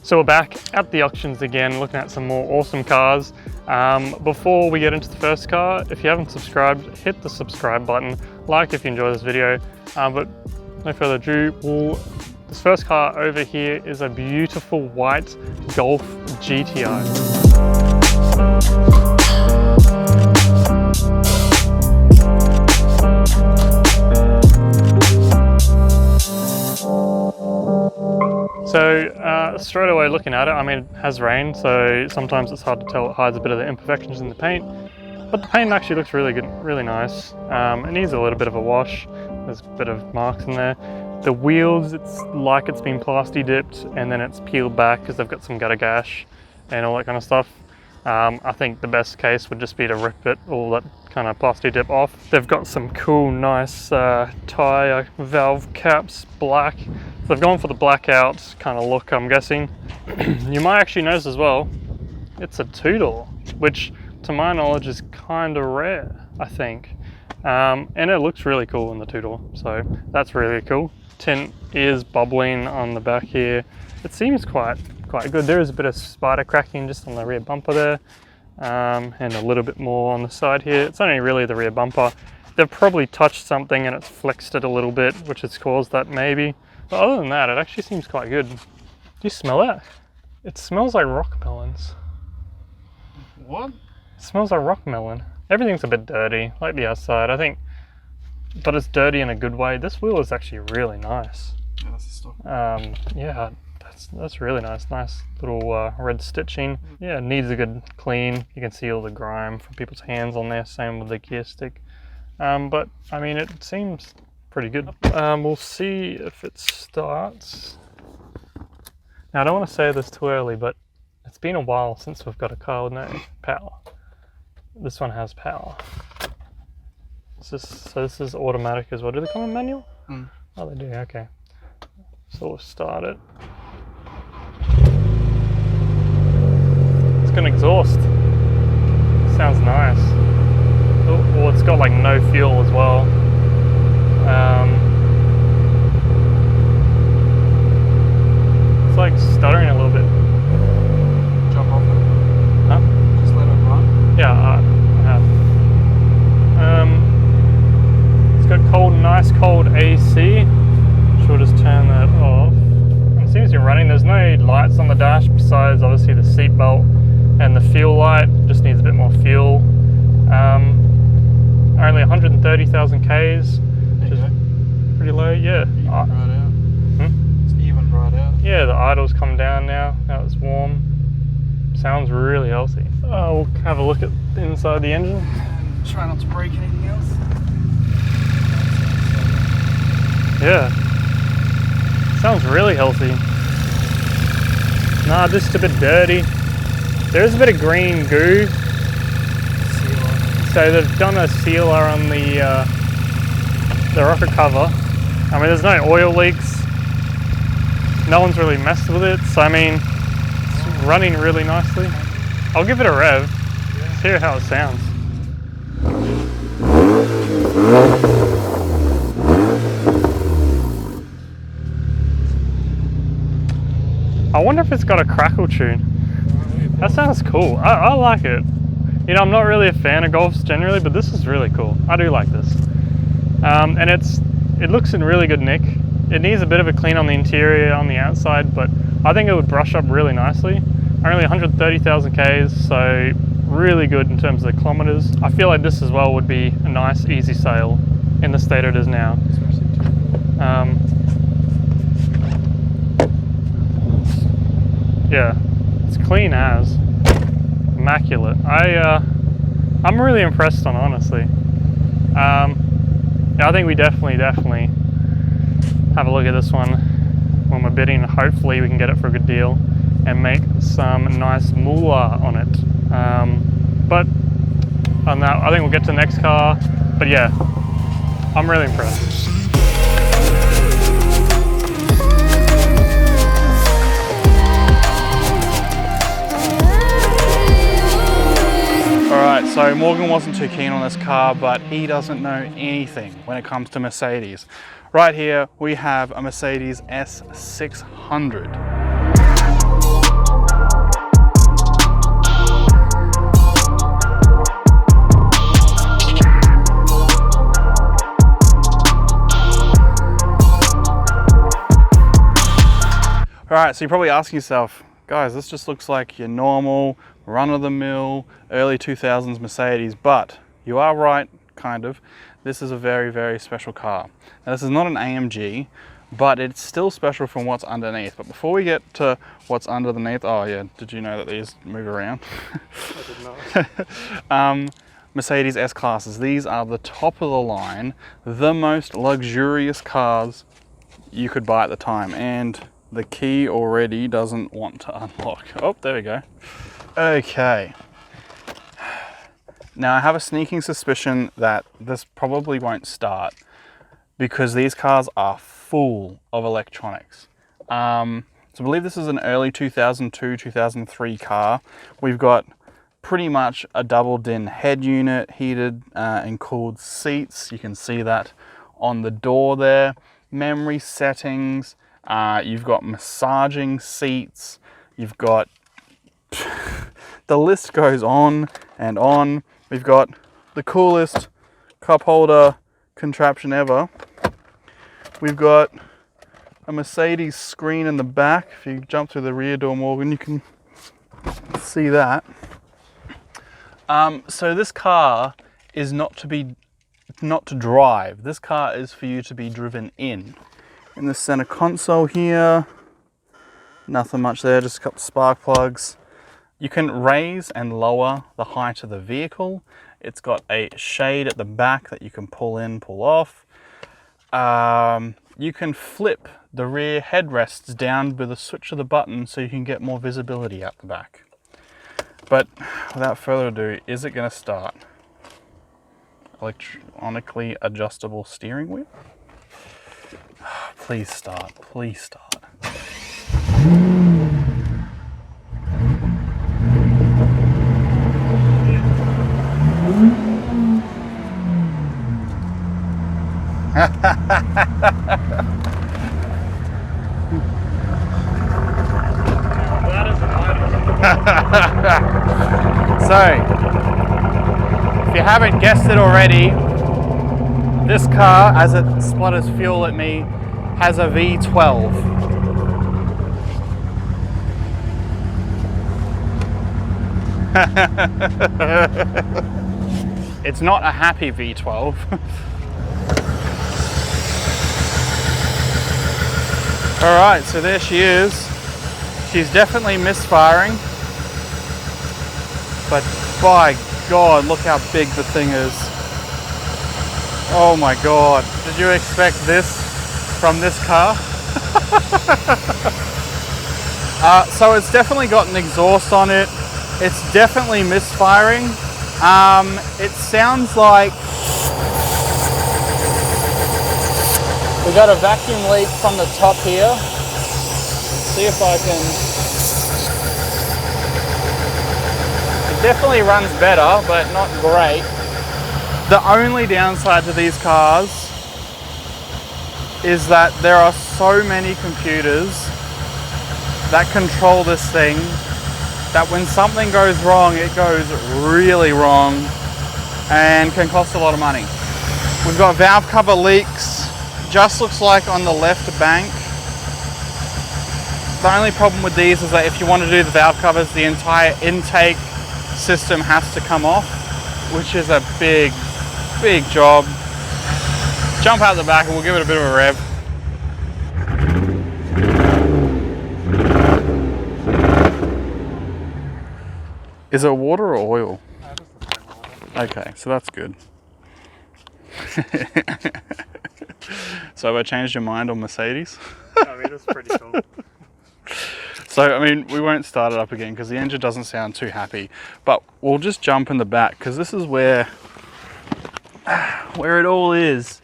So we're back at the auctions again, looking at some more awesome cars. Before we get into the first car, if you haven't subscribed, hit the subscribe button, like if you enjoy this video. But no further ado, this first car over here is a beautiful white Golf GTI. So straight away looking at it, I mean, it has rain, so sometimes it's hard to tell. It hides a bit of the imperfections in the paint, but the paint actually looks really good, really nice. It needs a little bit of a wash. There's a bit of marks in there. The wheels, it's like it's been plasti dipped and then it's peeled back because they've got some gutter gash and all that kind of stuff. I think the best case would just be to rip it, all that kind of plasti dip off. They've got some cool, nice tyre valve caps, black. So they've gone for the blackout kind of look, I'm guessing. You might actually notice as well, it's a two-door, which to my knowledge is kind of rare, I think. And it looks really cool in the two-door, so that's really cool. Tint is bubbling on the back here. It seems quite good. There is a bit of spider cracking just on the rear bumper there, and a little bit more on the side here. It's only really the rear bumper. They've probably touched something and it's flexed it a little bit, which has caused that maybe. But other than that, it actually seems quite good. Do you smell that? It smells like rock melons. What? It smells like rock melon. Everything's a bit dirty, like the outside, I think. But it's dirty in a good way. This wheel is actually really nice. Yeah, that's the stock. Yeah, that's really nice. Nice little red stitching. Yeah, it needs a good clean. You can see all the grime from people's hands on there. Same with the gear stick. But I mean, it seems pretty good. We'll see if it starts. Now, I don't want to say this too early, but it's been a while since we've got a car with no power. This one has power. So this is automatic as well. Do they come in manual? Mm. Oh, they do, okay. So we'll start it. It's gonna exhaust. Sounds nice. Oh, it's got like no fuel as well. It's like stuttering a little bit. Jump off it. Huh? Just let it run. Yeah, I have. It's got nice cold AC. We'll just turn that off. It seems to be running. There's no lights on the dash besides obviously the seat belt and the fuel light. Just needs a bit more fuel. Only 130,000 Ks, which is pretty low. Yeah. Even right out. It's even right out. Yeah, the idle's come down now. Now it's warm. Sounds really healthy. We'll have a look at the inside of the engine. And try not to break anything else. Yeah. Sounds really healthy. Nah, just a bit dirty. There is a bit of green goo. Sealer. So they've done a sealer on the rocker cover. I mean, there's no oil leaks. No one's really messed with it. So I mean, it's running really nicely. I'll give it a rev. Let's hear how it sounds. I wonder if it's got a crackle tune. That sounds cool. I like it. You know, I'm not really a fan of Golfs generally, but this is really cool. I do like this. And it looks in really good nick. It needs a bit of a clean on the interior, on the outside, but I think it would brush up really nicely. Only 130,000 Ks, so really good in terms of the kilometers. I feel like this as well would be a nice, easy sale in the state it is now. Yeah, it's clean as. Immaculate. I'm really impressed on, honestly. Yeah, I think we definitely have a look at this one when we're bidding. Hopefully we can get it for a good deal and make some nice moolah on it. But on that, I think we'll get to the next car. But yeah, I'm really impressed. Alright, so Morgan wasn't too keen on this car, but he doesn't know anything when it comes to Mercedes. Right here we have a Mercedes S600. right, so you're probably asking yourself, guys, this just looks like your normal run-of-the-mill early 2000s Mercedes, but you are right, kind of. This is a very, very special car. Now, this is not an AMG, but it's still special from what's underneath. But before we get to what's underneath, oh yeah, did you know that these move around? I did not. Mercedes S-Classes, these are the top of the line, the most luxurious cars you could buy at the time. And the key already doesn't want to unlock. Oh, there we go. Okay. Now I have a sneaking suspicion that this probably won't start because these cars are full of electronics. So I believe this is an early 2002, 2003 car. We've got pretty much a double din head unit, heated and cooled seats. You can see that on the door there. Memory settings. You've got massaging seats. You've got, the list goes on and on. We've got the coolest cup holder contraption ever. We've got a Mercedes screen in the back. If you jump through the rear door, Morgan, you can see that. So this car is not to drive. This car is for you to be driven in. In the center console here, nothing much there, just a couple of spark plugs. You can raise and lower the height of the vehicle. It's got a shade at the back that you can pull in, pull off. You can flip the rear headrests down with a switch of the button so you can get more visibility out the back. But without further ado, is it going to start? Electronically adjustable steering wheel? Please start, please start. So, if you haven't guessed it already, this car, as it splutters fuel at me, has a V12. It's not a happy V12. Alright, so there she is. She's definitely misfiring. But by God, look how big the thing is. Oh my God. Did you expect this from this car? So it's definitely got an exhaust on it. It's definitely misfiring. It sounds like we got a vacuum leak from the top here. Let's see if I can. It definitely runs better, but not great. The only downside to these cars is that there are so many computers that control this thing that when something goes wrong, it goes really wrong and can cost a lot of money. We've got valve cover leaks, just looks like on the left bank. The only problem with these is that if you want to do the valve covers, the entire intake system has to come off, which is a big job. Jump out the back and we'll give it a bit of a rev. Is it water or oil? Okay, so that's good. So have I changed your mind on Mercedes? I mean, it's pretty cool. So, I mean, we won't start it up again because the engine doesn't sound too happy, but we'll just jump in the back because this is where it all is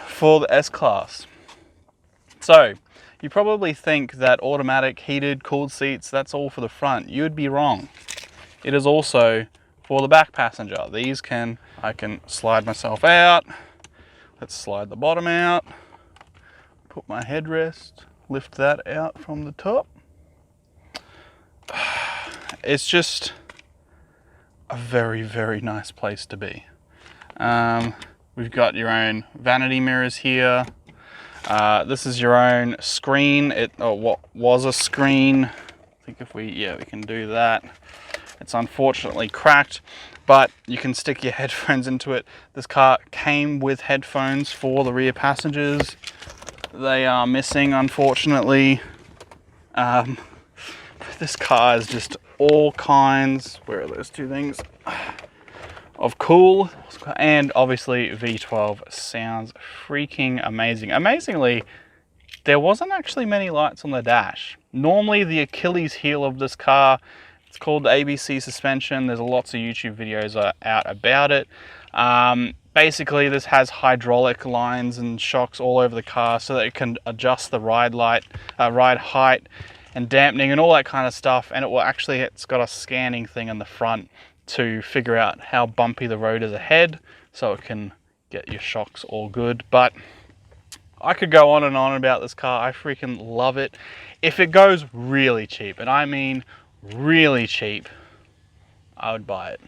for the S-Class. So, you probably think that automatic, heated, cooled seats, that's all for the front. You'd be wrong. It is also for the back passenger. I can slide myself out. Let's slide the bottom out. Put my headrest, lift that out from the top. It's just a very, very nice place to be. We've got your own vanity mirrors here. This is your own screen. What was a screen. I think if we can do that. It's unfortunately cracked, but you can stick your headphones into it. This car came with headphones for the rear passengers. They are missing, unfortunately. This car is just all kinds, where are those two things, of cool, and obviously V12 sounds freaking amazing. Amazingly, there wasn't actually many lights on the dash. Normally the Achilles heel of this car, it's called the ABC suspension. There's lots of YouTube videos out about it. Basically, this has hydraulic lines and shocks all over the car so that it can adjust the ride height and dampening and all that kind of stuff. And it's got a scanning thing in the front to figure out how bumpy the road is ahead, so it can get your shocks all good. But I could go on and on about this car. I freaking love it. If it goes really cheap, and I mean really cheap, I would buy it.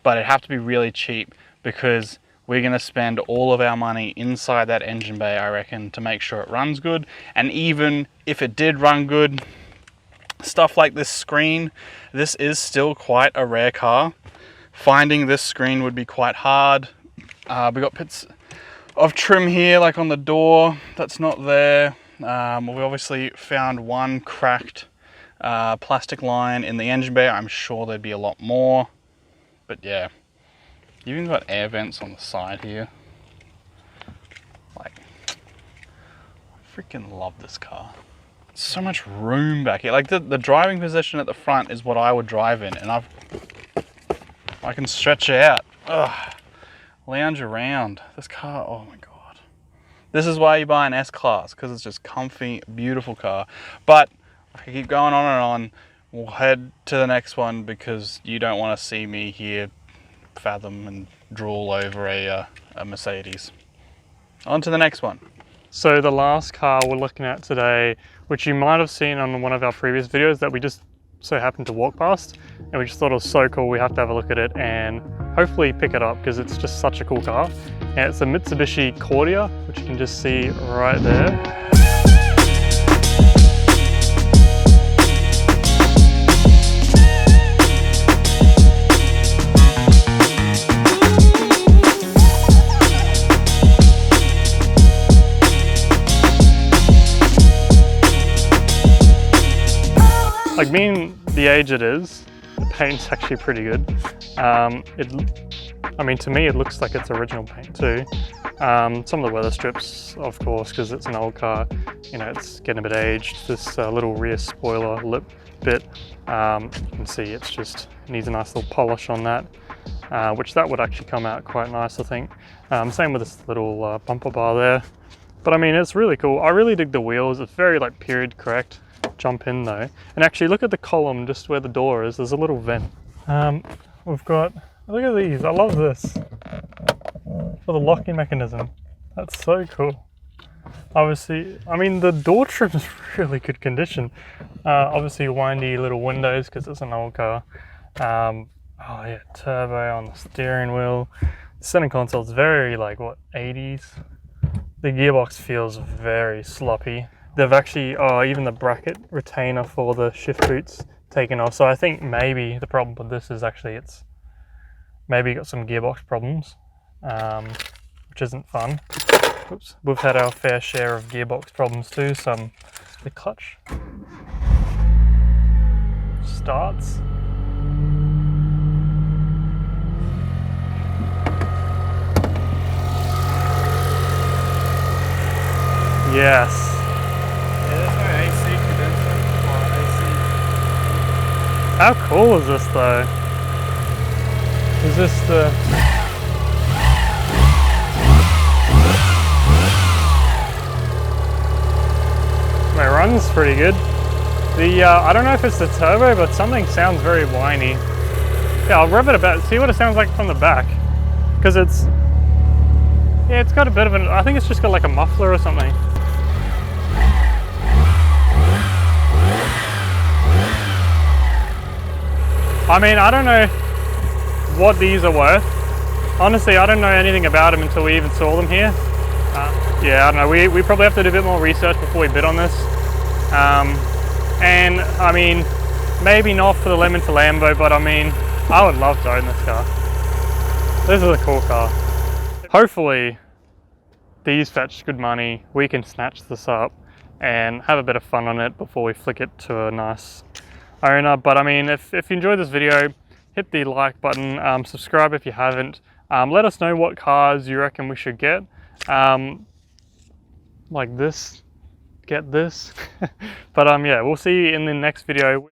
But it'd have to be really cheap, because we're going to spend all of our money inside that engine bay, I reckon, to make sure it runs good. And even if it did run good, stuff like this screen, this is still quite a rare car. Finding this screen would be quite hard. We got bits of trim here, like on the door, that's not there. We obviously found one cracked plastic line in the engine bay. I'm sure there'd be a lot more, but yeah. You even got air vents on the side here. Like, I freaking love this car. So much room back here. Like the driving position at the front is what I would drive in, and I can stretch it out. Ugh. Lounge around. This car, oh my God. This is why you buy an S-Class, because it's just comfy, beautiful car. But if I keep going on and on, we'll head to the next one, because you don't want to see me here fathom and drool over a Mercedes. On to the next one. So the last car we're looking at today, which you might have seen on one of our previous videos that we just so happened to walk past, and we just thought it was so cool, we have to have a look at it and hopefully pick it up, because it's just such a cool car. And it's a Mitsubishi Cordia, which you can just see right there. Like, being the age it is, the paint's actually pretty good. I mean, to me, it looks like it's original paint too. Some of the weather strips, of course, because it's an old car, you know, it's getting a bit aged. This little rear spoiler lip bit, you can see it needs a nice little polish on that, which that would actually come out quite nice, I think. Same with this little bumper bar there. But I mean, it's really cool. I really dig the wheels. It's very like period correct. Jump in though, and actually look at the column just where the door is. There's a little vent. We've got, look at these. I love this for the locking mechanism. That's so cool. Obviously, I mean, the door trim is really good condition. Obviously windy little windows because it's an old car. Oh yeah, turbo on the steering wheel. The center console is very like what, 80s. The gearbox feels very sloppy. They've actually, even the bracket retainer for the shift boots taken off. So I think maybe the problem with this is actually it's maybe got some gearbox problems, which isn't fun. Oops. We've had our fair share of gearbox problems too. The clutch starts. Yes. How cool is this though? Is this the... It runs pretty good. I don't know if it's the turbo, but something sounds very whiny. Yeah, I'll rev it a bit, see what it sounds like from the back. Because it's got a bit of I think it's just got like a muffler or something. I mean, I don't know what these are worth. Honestly, I don't know anything about them until we even saw them here. yeah, I don't know, we probably have to do a bit more research before we bid on this. And I mean, maybe not for the lemon to Lambo, but I mean, I would love to own this car. This is a cool car. Hopefully these fetch good money, we can snatch this up and have a bit of fun on it before we flick it to a nice owner. But I mean, if you enjoyed this video, hit the like button, subscribe if you haven't. Let us know what cars you reckon we should get. Like this, get this. But yeah, we'll see you in the next video.